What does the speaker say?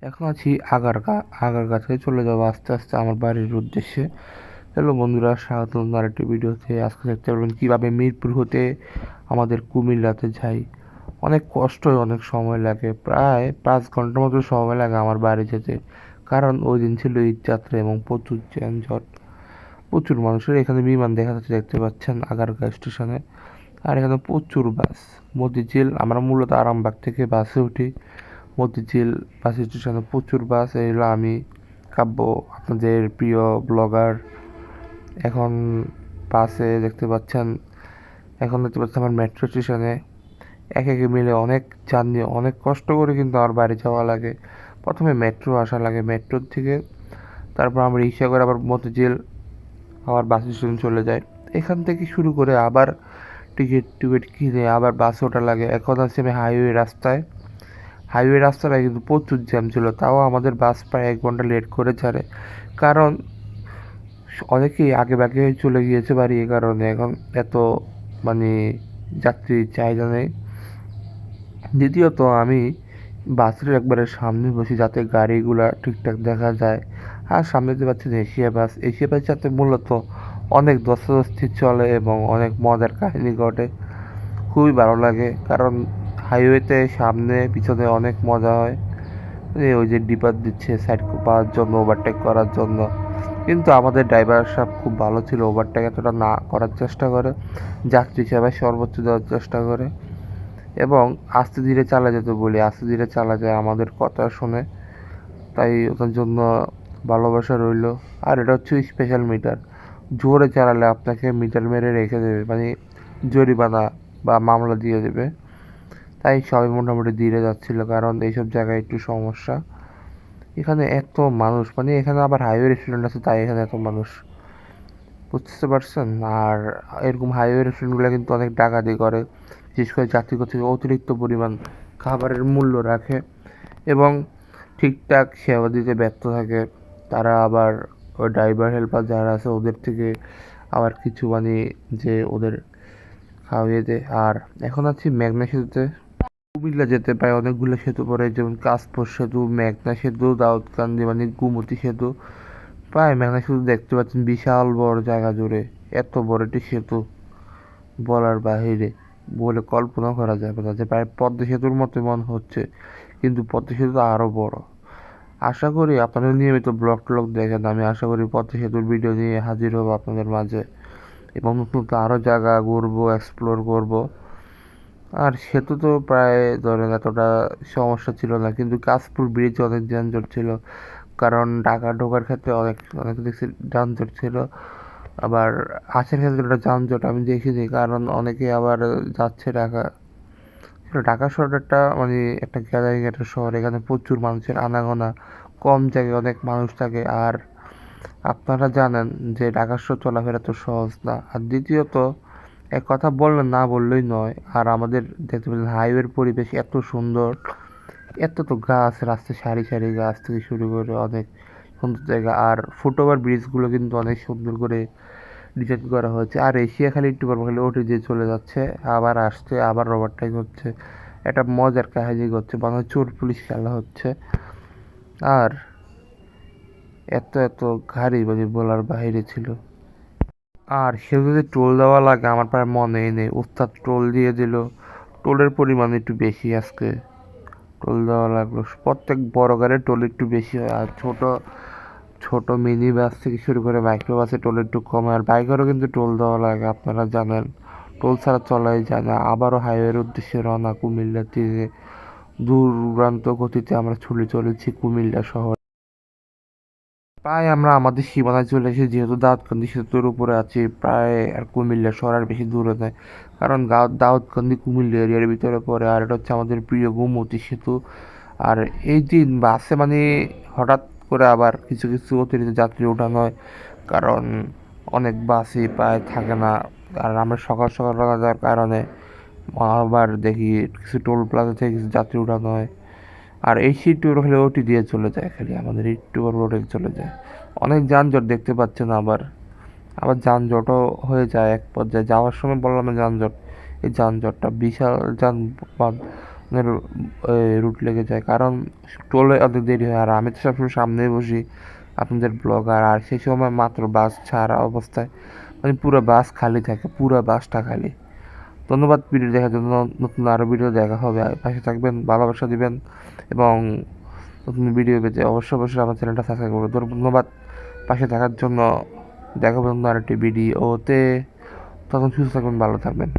এখন আছি আগারগা। আগারগা থেকে চলে যাবো আস্তে আস্তে আমার বাড়ির উদ্দেশ্যে। হ্যালো বন্ধুরা, স্বাগতম আরেকটি ভিডিওতে। আজকে দেখতে পারবেন কীভাবে মিরপুর হতে আমাদের কুমিল্লাতে যাই। অনেক কষ্ট, অনেক সময় লাগে, প্রায় 5 ঘন্টার মতো সময় লাগে আমার বাড়ি যেতে। কারণ ওই দিন ছিল ঈদ যাত্রা এবং প্রচুর যানজট, প্রচুর মানুষের। এখানে বিমান দেখা যাচ্ছে, দেখতে পাচ্ছেন আগারগা স্টেশনে। আর এখানে প্রচুর বাস। মতিঝিল, আমরা মূলত আরামবাগ থেকে বাসে উঠি। মতিঝিল বাস স্টেশনে প্রচুর বাস। এই হলো আমি, কাব্য, আপনাদের প্রিয় ব্লগার। এখন বাসে দেখতে পাচ্ছেন, এখন দেখতে পাচ্ছেন আমার মেট্রো স্টেশনে। একে মিলে অনেক জার্নি, অনেক কষ্ট করে কিন্তু আমার বাড়ি যাওয়া লাগে। প্রথমে মেট্রো আসা লাগে, মেট্রোর থেকে তারপর আমরা রিক্সা করে আবার মতিঝিল আবার বাস স্টেশন চলে যায়। এখান থেকে শুরু করে আবার টিকিট টিকিট কিনে আবার বাসে ওঠা লাগে। এখন আছে আমি হাইওয়ে রাস্তাটায় কিন্তু প্রচুর জ্যাম ছিল, তাও আমাদের বাস প্রায় 1 ঘন্টা লেট করে ছাড়ে। কারণ অনেকেই আগে ভাগে চলে গিয়েছে বাড়ি, এই কারণে এখন এত মানে যাত্রীর চাহিদা নেই। দ্বিতীয়ত আমি বাসের একবারে সামনে বসি যাতে গাড়িগুলা ঠিকঠাক দেখা যায়। আর সামনে দেখতে পাচ্ছেন এশিয়া বাস যাতে মূলত অনেক ধস্তাধস্তি চলে এবং অনেক মজার কাহিনী ঘটে। খুবই ভালো লাগে, কারণ হাইওয়েতে সামনে পিছনে অনেক মজা হয়। ওই যে ডিপার দিচ্ছে সাইড পাওয়ার জন্য, ওভারটেক করার জন্য। কিন্তু আমাদের ড্রাইভার সাহেব খুব ভালো ছিল, ওভারটেক এতটা না করার চেষ্টা করে, যাত্রী সেবায় সর্বোচ্চ দেওয়ার চেষ্টা করে এবং আস্তে ধীরে চালা যেতে বলি, আস্তে ধীরে চালা যায়, আমাদের কথা শোনে। তাই ওটার জন্য ভালোবাসা রইল। আর এটা হচ্ছে স্পেশাল মিটার, জোরে চালালে আপনাকে মিটার মেরে রেখে দেবে, মানে জরিমানা বা মামলা দিয়ে দেবে। তাই সবাই মোটামুটি ধীরে যাচ্ছিল, কারণ এইসব জায়গায় একটু সমস্যা। এখানে এত মানুষ, মানে এখানে আবার হাইওয়ে রেস্টুরেন্ট আছে, তাই এখানে এত মানুষ, বুঝতে পারছেন। আর এরকম হাইওয়ে রেস্টুরেন্টগুলো কিন্তু অনেক ডাকাতি করে, বিশেষ করে যাত্রীদের থেকে অতিরিক্ত পরিমাণ খাবারের মূল্য রাখে এবং ঠিকঠাক সেবা দিতে ব্যর্থ থাকে। তারা আবার ওই ড্রাইভার হেল্পার যারা আছে ওদের থেকে আবার কিছু মানে যে ওদের খাওয়িয়ে দেয়। আর এখন আছি মেঘনা সেতুতে। কুমিল্লা যেতে প্রায় অনেকগুলো সেতু পড়ে, যেমন কাশপুর সেতু, মেঘনা সেতু, দাউদকান্দি মানে গোমতী সেতু। প্রায় মেঘনা সেতু দেখতে পাচ্ছেন বিশাল বড় জায়গা জুড়ে, এত বড় একটি সেতু বলার বাহিরে, বলে কল্পনা করা যাবে না, যে প্রায় পদ্মা সেতুর মতো মনে হচ্ছে, কিন্তু পদ্মা সেতু আরও বড়। আশা করি আপনারা নিয়মিত ব্লগ ট্লগ দেখেন, আমি আশা করি পদ্মা সেতুর ভিডিও নিয়ে হাজির হব আপনাদের মাঝে এবং নতুন নতুন আরও জায়গা ঘুরবো, এক্সপ্লোর করব। আর সেতু তো প্রায় ধরেন এতটা সমস্যা ছিল না, কিন্তু কাশপুর ব্রিজ অনেক যানজট ছিল, কারণ ঢাকা ঢোকার ক্ষেত্রে অনেক অনেক দেখছি যানজট ছিল। আবার আসার ক্ষেত্রে একটা যানজট আমি দেখিনি, কারণ অনেকে আবার যাচ্ছে ঢাকা। ঢাকা শহরটা মানে একটা গ্যাদারিং একটা শহর, এখানে প্রচুর মানুষের আনাগোনা, কম জায়গায় অনেক মানুষ থাকে। আর আপনারা জানেন যে ঢাকা শহর চলাফেরা তো সহজ না। আর দ্বিতীয়ত এক কথা বললেন না বললেই নয়, আর আমাদের দেখতে পাচ্ছেন হাইওয়ের পরিবেশ এত সুন্দর, এত তো গাছ, রাস্তায় সারি সারি গাছ থেকে শুরু করে অনেক সুন্দর জায়গা। আর ফুটওভার ব্রিজগুলো কিন্তু অনেক সুন্দর করে ডিজাইন করা হয়েছে। আর এশিয়া খালি একটু পর খালি ওঠে দিয়ে চলে যাচ্ছে, আবার আসছে, আবার ওভারটেক হচ্ছে। একটা মজার কাহিনী হচ্ছে, বাংলাদেশ চোর পুলিশ খেলা হচ্ছে। আর এত এত গাড়ি মানে বলার বাইরে ছিল। আর সে যদি টোল দেওয়া লাগে আমার প্রায় মনেই নেই, উস্তাদ টোল দিয়ে দিল। টোলের পরিমাণ একটু বেশি আজকে, টোল দেওয়া লাগলো। প্রত্যেক বড় গাড়ির টোল একটু বেশি হয়, আর ছোট ছোট মিনি বাস থেকে শুরু করে মাইক্রো বাসে টোল একটু কম হয়। আর বাইকেরও কিন্তু টোল দেওয়া লাগে, আপনারা জানেন। টোল ছাড়া চলাই যায় না। আবারও হাইওয়ের উদ্দেশ্যে রওনা কুমিল্লার দিকে। দুর্দান্ত গতিতে আমরা ছুটে চলেছি কুমিল্লা শহর। প্রায় আমরা আমাদের সীমানায় চলে এসেছি, যেহেতু দাউদকান্দি সেতুর উপরে আছি। প্রায় আর কুমিল্লা শহর আর বেশি দূরে নয়, কারণ দাউদকান্দি কুমিল্লা এরিয়ার ভিতরে পড়ে। আর এটা হচ্ছে আমাদের প্রিয় গোমতী সেতু। আর এই দিন বাসে মানে হঠাৎ করে আবার কিছু কিছু অতিরিক্ত যাত্রী ওঠানো হয়, কারণ অনেক বাসই প্রায় থাকে না। আর আমরা সকাল সকাল রওনা যাওয়ার কারণে আবার দেখি কিছু টোল প্লাজা থেকে কিছু যাত্রী উঠানো হয়। আর এই ট্যুর হলে ওটি দিয়ে চলে যায়, খালি আমাদের এই ট্যুর রোডে চলে যায়। অনেক যানজট দেখতে পাচ্ছেন। আবার আবার যানজটও হয়ে যায় এক পর্যায়ে, যাওয়ার সময় বললাম না যানজট, এই যানজটটা বিশাল যানবাহন আপনার রুট লেগে যায়, কারণ টোলে অত দেরি হয়। আর আমি তো সবসময় সামনেই বসি আপনাদের ব্লগার, আর সেই সময় মাত্র বাস ছাড়া অবস্থায় মানে পুরো বাস খালি থাকে, পুরো বাসটা খালি। ধন্যবাদ ভিডিও দেখার জন্য। নতুন আরও ভিডিও দেখা হবে, পাশে থাকবেন, ভালোবাসা দিবেন এবং নতুন ভিডিও পেতে অবশ্যই আমার চ্যানেলটা সাবস্ক্রাইব করবেন। ধন্যবাদ পাশে থাকার জন্য। দেখা হবে নতুন আরেকটি ভিডিওতে। তখন সুস্থ থাকবেন, ভালো থাকবেন।